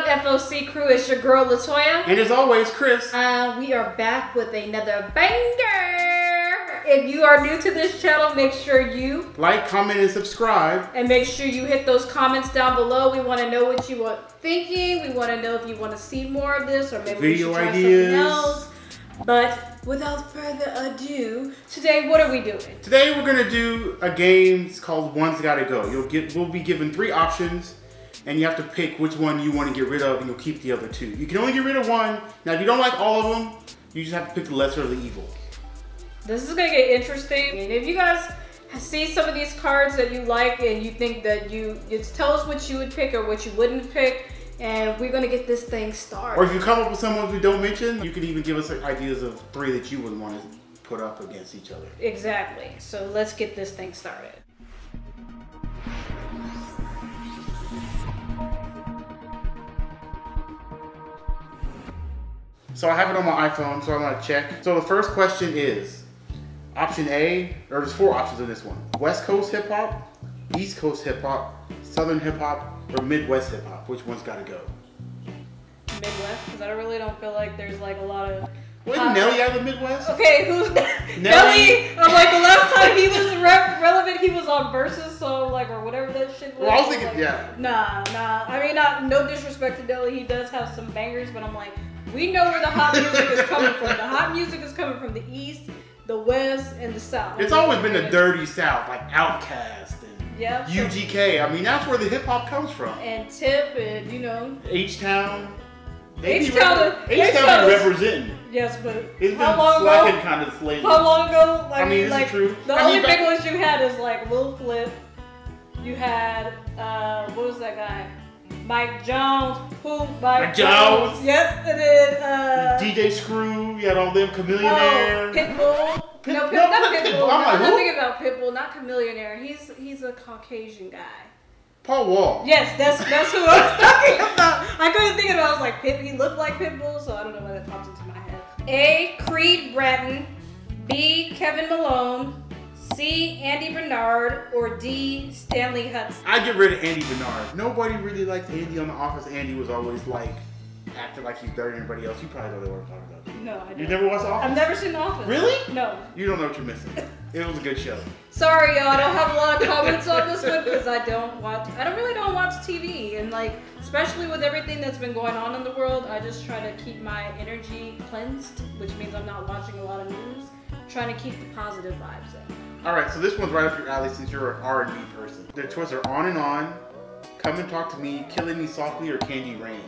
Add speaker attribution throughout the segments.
Speaker 1: FOC crew? It's your girl Latoya.
Speaker 2: And as always, Chris.
Speaker 1: We are back with another banger. If you are new to this channel, make sure you
Speaker 2: like, comment, and subscribe.
Speaker 1: And make sure you hit those comments down below. We want to know what you are thinking. We want to know if you want to see more of this or maybe
Speaker 2: video
Speaker 1: we should try
Speaker 2: ideas.
Speaker 1: something else. But without further ado, today what are we doing?
Speaker 2: Today we're gonna do a game called One's Gotta Go. We'll be given 3 options, and you have to pick which one you want to get rid of, and you'll keep the other 2. You can only get rid of one. Now, if you don't like all of them, you just have to pick the lesser of the evil. This
Speaker 1: is gonna get interesting. And if you guys see some of these cards that you like and you think that just tell us what you would pick or what you wouldn't pick. And we're gonna get this thing started.
Speaker 2: Or if you come up with someone we don't mention, you can even give us ideas of 3 that you would want to put up against each other.
Speaker 1: Exactly. So let's get this thing started.
Speaker 2: So I have it on my iPhone, so I'm gonna check. So the first question is, option A, or there's 4 options in this one. West Coast hip hop, East Coast hip hop, Southern hip hop, or Midwest hip hop. Which one's gotta go?
Speaker 1: Midwest, because I really don't feel like there's like a lot of.
Speaker 2: Wasn't Nelly out of the Midwest?
Speaker 1: Okay, who's Nelly? Like the last time he was relevant, he was on Versus, so like or whatever that shit was.
Speaker 2: Well, I was thinking,
Speaker 1: like,
Speaker 2: yeah.
Speaker 1: Nah. I mean, no disrespect to Nelly, he does have some bangers, but I'm like, we know where the hot music is coming from. The hot music is coming from the East, the West, and the South.
Speaker 2: It's always been the dirty South, like Outkast and UGK. I mean, that's where the hip hop comes from.
Speaker 1: And Tip, and you know,
Speaker 2: H-Town.
Speaker 1: H-Town
Speaker 2: is representing.
Speaker 1: Yes, but
Speaker 2: it's been slacking kind of lately.
Speaker 1: How long ago?
Speaker 2: I mean, like, true.
Speaker 1: The only big ones you had is like Lil Flip. You had what was that guy? Mike Jones. Mike Jones. Yep, and then
Speaker 2: DJ Screw. You had all them. Chameleonaire.
Speaker 1: Pitbull. Not Pitbull. I'm not thinking about Pitbull. Not Chameleonaire. He's a Caucasian guy.
Speaker 2: Paul Wall.
Speaker 1: Yes, that's who I was talking about. I couldn't think of it. I was like, he looked like Pitbull, so I don't know why that popped into my head. A. Creed Bratton. B. Kevin Malone. C. Andy Bernard. Or D. Stanley Hudson.
Speaker 2: I get rid of Andy Bernard. Nobody really liked Andy on The Office. Andy was always like acting like he's better than everybody else. You probably don't know what I'm talking about.
Speaker 1: No, I don't.
Speaker 2: You never watched The Office?
Speaker 1: I've never seen The Office.
Speaker 2: Really?
Speaker 1: No.
Speaker 2: You don't know what you're missing. It was a good show.
Speaker 1: Sorry, y'all. I don't have a lot of comments on this one because I really don't watch TV, and like, especially with everything that's been going on in the world, I just try to keep my energy cleansed, which means I'm not watching a lot of news. Trying to keep the positive vibes in.
Speaker 2: All right, so this one's right up your alley since you're an R&B person. The choices are On and On, Come and Talk to Me, Killing Me Softly, or Candy Rain.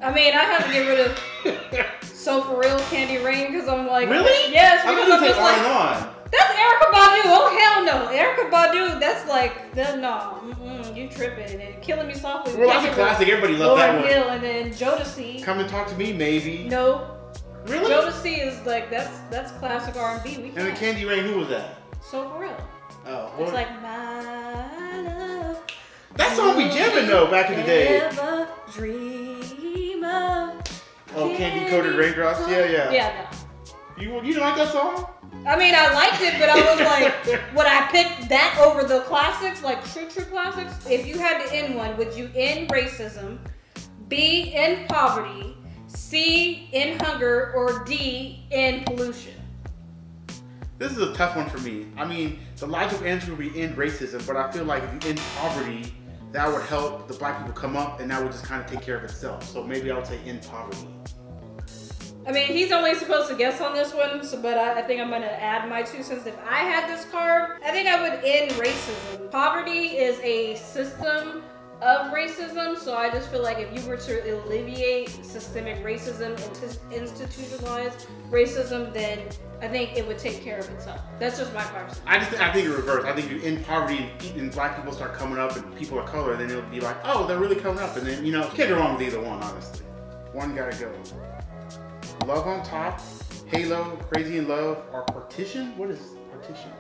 Speaker 1: I mean, I have to get rid of So For Real, Candy Rain, because I'm like,
Speaker 2: really?
Speaker 1: Yes,
Speaker 2: because I'm just like, On and On.
Speaker 1: That's Erykah Badu. Oh hell no, Erykah Badu. That's like, no, you tripping. And Killing Me Softly.
Speaker 2: Well, that's a classic. Everybody loves that one.
Speaker 1: Hill, and then Jodeci.
Speaker 2: Come and Talk to Me, maybe.
Speaker 1: No.
Speaker 2: Really?
Speaker 1: Jodeci is like that's classic R&B.
Speaker 2: And the Candy Rain, who was that?
Speaker 1: So For Real.
Speaker 2: Oh,
Speaker 1: it's like my love.
Speaker 2: That song be jamming though back in the day.
Speaker 1: Never dream of.
Speaker 2: Oh, Candy Coated Raindrops. Yeah.
Speaker 1: Yeah. No.
Speaker 2: You didn't like that song?
Speaker 1: I mean, I liked it, but I was like, would I pick that over the classics, like true classics? If you had to end one, would you end racism, B, end poverty, C, end hunger, or D, end pollution?
Speaker 2: This is a tough one for me. I mean, the logical answer would be end racism, but I feel like if you end poverty, that would help the black people come up, and that would just kind of take care of itself. So maybe I would say end poverty.
Speaker 1: I mean, he's only supposed to guess on this one, but I think I'm going to add my 2 cents. If I had this card, I think I would end racism. Poverty is a system of racism, so I just feel like if you were to alleviate systemic racism and institutionalized racism, then I think it would take care of itself. That's just my person.
Speaker 2: I think it reverse. I think you end poverty and black people start coming up and people of color, then it'll be like, oh, they're really coming up. And then, you know, you can't go wrong with either one, honestly. One gotta go. Love on Top, Halo, Crazy in Love, or Partition? What is Partition?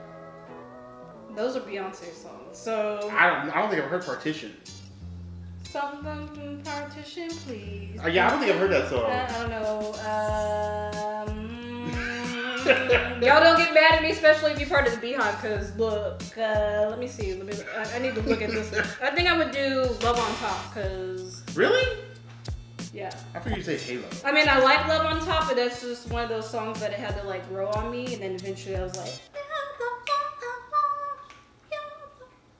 Speaker 1: Those are Beyonce songs. So
Speaker 2: I don't think I've heard Partition.
Speaker 1: Something Partition, please.
Speaker 2: Yeah, I don't think I've heard that song.
Speaker 1: I don't know. Y'all don't get mad at me, especially if you're part of the Beehive, because look, let me see. I need to look at this. I think I would do Love on Top, because...
Speaker 2: Really?
Speaker 1: Yeah.
Speaker 2: I figured you'd say Halo.
Speaker 1: I mean, I like Love on Top, but that's just one of those songs that it had to like grow on me, and then eventually I was like,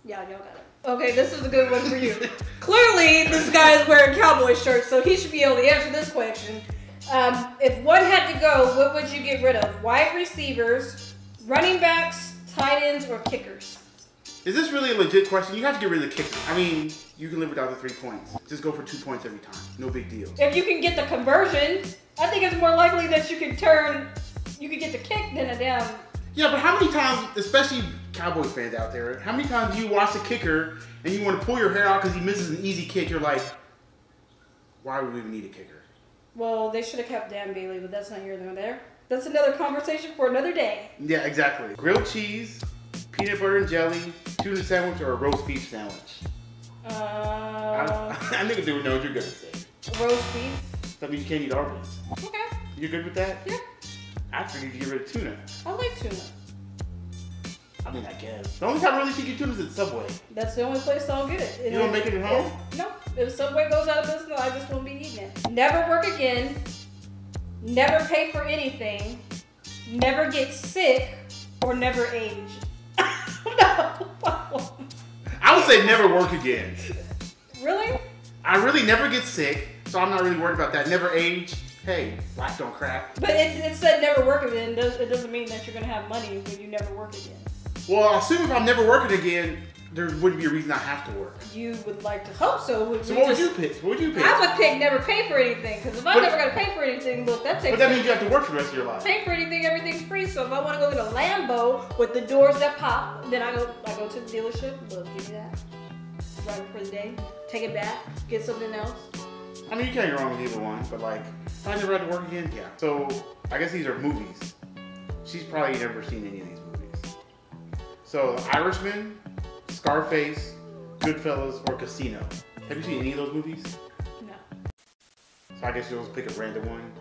Speaker 1: yeah, y'all got it. Okay, this is a good one for you. Clearly, this guy is wearing cowboy shirts, so he should be able to answer this question. If one had to go, what would you get rid of? Wide receivers, running backs, tight ends, or kickers?
Speaker 2: Is this really a legit question? You have to get rid of the kicker. I mean, you can live without the 3 points. Just go for 2 points every time. No big deal.
Speaker 1: If you can get the conversion, I think it's more likely that you can get the kick than a down.
Speaker 2: Yeah, but how many times, especially Cowboys fans out there, how many times do you watch the kicker and you want to pull your hair out because he misses an easy kick? You're like, why would we even need a kicker?
Speaker 1: Well, they should have kept Dan Bailey, but that's not here nor there. That's another conversation for another day.
Speaker 2: Yeah, exactly. Grilled cheese, peanut butter and jelly, tuna sandwich, or a roast beef sandwich? I think they would know what you're going to say.
Speaker 1: Roast beef.
Speaker 2: That means you can't eat Arby's.
Speaker 1: Okay.
Speaker 2: You good with that?
Speaker 1: Yeah.
Speaker 2: I figured you get rid of tuna.
Speaker 1: I like tuna.
Speaker 2: I mean, I guess. The only time I really see get tuna is at Subway.
Speaker 1: That's the only place I'll get it.
Speaker 2: You don't make it at home?
Speaker 1: No. If Subway goes out of business, I just won't be eating it. Never work again. Never pay for anything. Never get sick. Or never age. No.
Speaker 2: I would say never work again.
Speaker 1: Really?
Speaker 2: I really never get sick, so I'm not really worried about that. Never age. Hey, life don't crack.
Speaker 1: But it said never work again. It doesn't mean that you're going to have money when you never work again.
Speaker 2: Well, I assume if I'm never working again, there wouldn't be a reason I have to work.
Speaker 1: You would like to hope so.
Speaker 2: So what would you pick? What would you pick?
Speaker 1: I would pick never pay for anything. Because if I never got to pay for anything, look, that takes...
Speaker 2: But that means you have to work for the rest of your life.
Speaker 1: Pay for anything, everything's free. So if I want to go get a Lambo with the doors that pop, then I go to the dealership. Look, give me that. Drive it for the day. Take it back. Get something else.
Speaker 2: I mean, you can't go wrong with either one, but like, if I never had to work again, yeah. So, I guess these are movies. She's probably never seen any of these movies. So, The Irishman, Scarface, Goodfellas, or Casino. Have you seen any of those movies?
Speaker 1: No.
Speaker 2: So I guess you'll just pick a random one.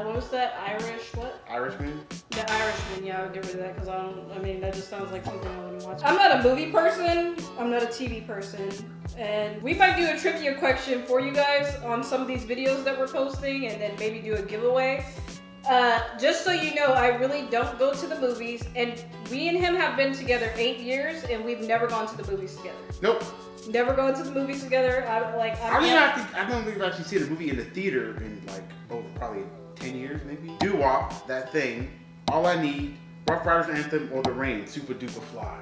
Speaker 1: What was that?
Speaker 2: Irishman?
Speaker 1: The Irishman, yeah, I'll get rid of that because that just sounds like something I want to watch. I'm not a movie person, I'm not a TV person, and we might do a trivia question for you guys on some of these videos that we're posting and then maybe do a giveaway. Just so you know, I really don't go to the movies, and we and him have been together 8 years and we've never gone to the movies together.
Speaker 2: Nope.
Speaker 1: Never gone to the movies together. I
Speaker 2: don't think I've actually seen a movie in the theater in like probably 10 years maybe. Doo-Wop, That Thing, All I Need, Rough Riders Anthem, or The Rain, Super Duper Fly.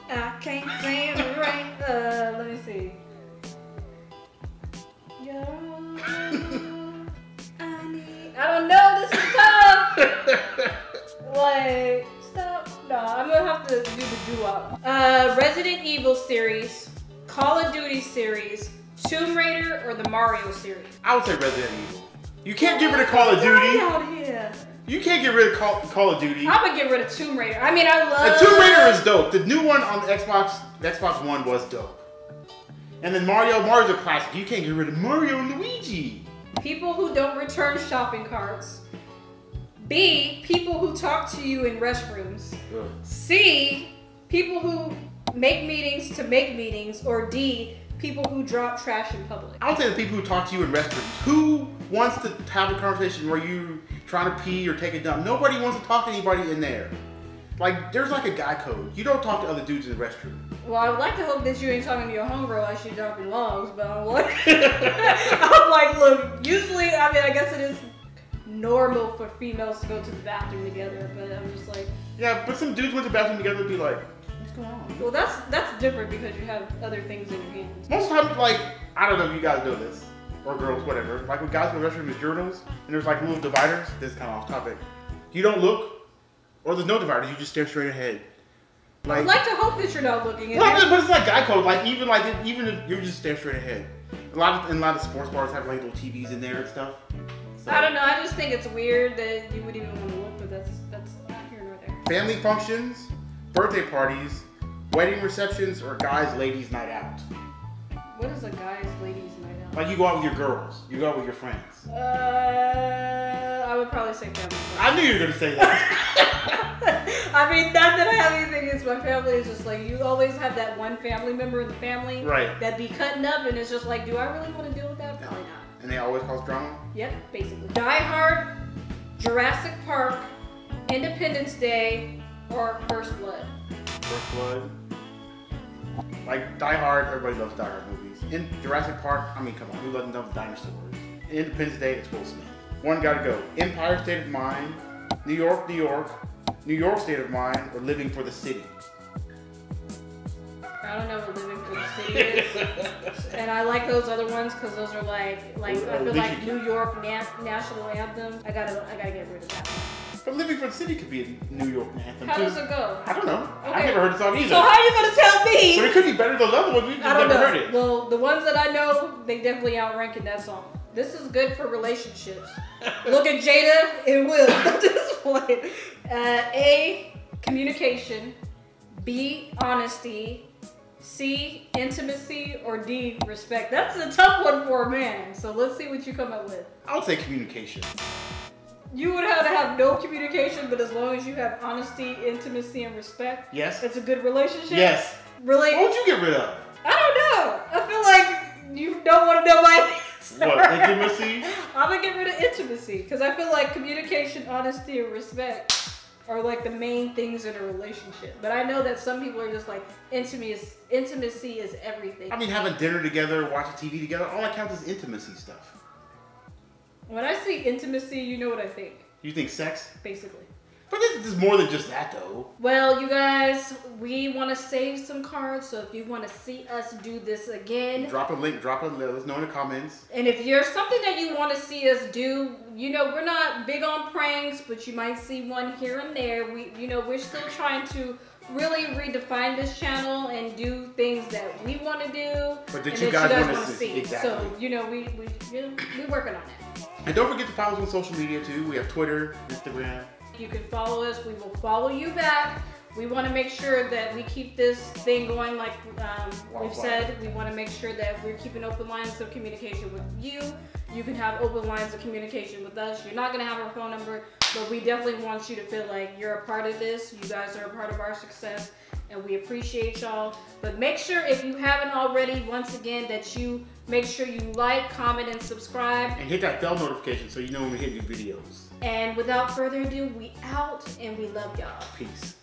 Speaker 1: I can't stand the rain. Let me see. I don't know, this is tough. Like, stop. No, I'm gonna have to do the doo-wop. Resident Evil series, Call of Duty series, Tomb Raider, or the Mario series?
Speaker 2: I would say Resident Evil. You can't get rid of Call of Duty.
Speaker 1: Out here.
Speaker 2: You can't get rid of Call of Duty.
Speaker 1: I'm gonna get rid of Tomb Raider. I mean, I love...
Speaker 2: Tomb Raider is dope. The new one on the Xbox One was dope. And then Mario's a classic. You can't get rid of Mario and Luigi.
Speaker 1: People who don't return shopping carts. B, people who talk to you in restrooms.
Speaker 2: Ugh.
Speaker 1: C, people who make meetings to make meetings. Or D, people who drop trash in public.
Speaker 2: I would say the people who talk to you in restrooms. Who wants to have a conversation where you trying to pee or take a dump? Nobody wants to talk to anybody in there. Like, there's like a guy code. You don't talk to other dudes in the restroom.
Speaker 1: Well, I would like to hope that you ain't talking to your homegirl as she's dropping logs, but I'm like, I'm like, look, usually, I mean, I guess it is normal for females to go to the bathroom together, but I'm just like...
Speaker 2: Yeah, but some dudes went to the bathroom together and be like, what's going on?
Speaker 1: Well, that's different because you have other things in your hands.
Speaker 2: Most times, like, I don't know if you guys know this, or girls, whatever. Like, when guys go to the restroom with urinals, and there's like little dividers, this is kind of off topic. You don't look, or there's no dividers, you just stare straight ahead. Like,
Speaker 1: I'd like to hope that you're not looking at
Speaker 2: well, but it's like guy code. Like even if you just stare straight ahead. A lot of sports bars have like little TVs in there and stuff. So,
Speaker 1: I don't know. I just think it's weird that you would even want to look, but that's not here nor there.
Speaker 2: Family functions, birthday parties, wedding receptions, or guys' ladies' night out.
Speaker 1: What is a guys' ladies' night out?
Speaker 2: Like you go out with your girls, you go out with your friends.
Speaker 1: I would probably say family.
Speaker 2: I knew you were gonna say that.
Speaker 1: I mean, not that I have anything against my family. It's just like you always have that one family member in the family that be cutting up, and it's just like, do I really want to deal with that? Probably not.
Speaker 2: And they always cause drama?
Speaker 1: Yep, basically. Die Hard, Jurassic Park, Independence Day, or First Blood.
Speaker 2: First Blood. Like Die Hard, everybody loves Die Hard movies. In Jurassic Park, I mean, come on, who doesn't love dinosaurs? In Independence Day, it's Will Smith. One gotta go. Empire State of Mind, New York, New York, New York State of Mind, or Living for the City.
Speaker 1: I don't know what Living for the City is. And I like those other ones because those are like I feel like New York national anthem. I gotta get rid of that one.
Speaker 2: But Living for the City could be a New York anthem.
Speaker 1: How does it go?
Speaker 2: I don't know.
Speaker 1: Okay.
Speaker 2: I've never heard the song either.
Speaker 1: So how are you gonna tell me?
Speaker 2: So it could be better than the other ones. We've just never heard it.
Speaker 1: Well, the ones that I know, they definitely outrank in that song. This is good for relationships. Look at Jada and Will at this point. A, communication. B, honesty. C, intimacy. Or D, respect. That's a tough one for a man. So let's see what you come up with.
Speaker 2: I would say communication.
Speaker 1: You would have to have no communication, but as long as you have honesty, intimacy, and respect,
Speaker 2: yes,
Speaker 1: it's a good relationship.
Speaker 2: Yes.
Speaker 1: Really?
Speaker 2: What would you get rid of?
Speaker 1: I don't know. I feel like you don't want to know my answer.
Speaker 2: What, intimacy?
Speaker 1: I'm gonna get rid of intimacy because I feel like communication, honesty, and respect are like the main things in a relationship. But I know that some people are just like intimacy is everything.
Speaker 2: I mean, having dinner together, watching TV together, all that counts as intimacy stuff.
Speaker 1: When I say intimacy, you know what I think.
Speaker 2: You think sex?
Speaker 1: Basically.
Speaker 2: But this is more than just that, though.
Speaker 1: Well, you guys, we want to save some cards, so if you want to see us do this again,
Speaker 2: drop a link, let us know in the comments.
Speaker 1: And if there's something that you want to see us do, you know, we're not big on pranks, but you might see one here and there. We're still trying to really redefine this channel and do things that we want to do,
Speaker 2: but that you guys want to see.
Speaker 1: Exactly. So, we're working on that.
Speaker 2: And don't forget to follow us on social media too. We have Twitter, Instagram.
Speaker 1: You can follow us. We will follow you back. We want to make sure that we keep this thing going like we've said. We want to make sure that we're keeping open lines of communication with you. You can have open lines of communication with us. You're not going to have our phone number, but we definitely want you to feel like you're a part of this. You guys are a part of our success, and we appreciate y'all. But make sure, if you haven't already, once again, that you make sure you like, comment, and subscribe.
Speaker 2: And hit that bell notification so you know when we hit new videos.
Speaker 1: And without further ado, we out, and we love y'all.
Speaker 2: Peace.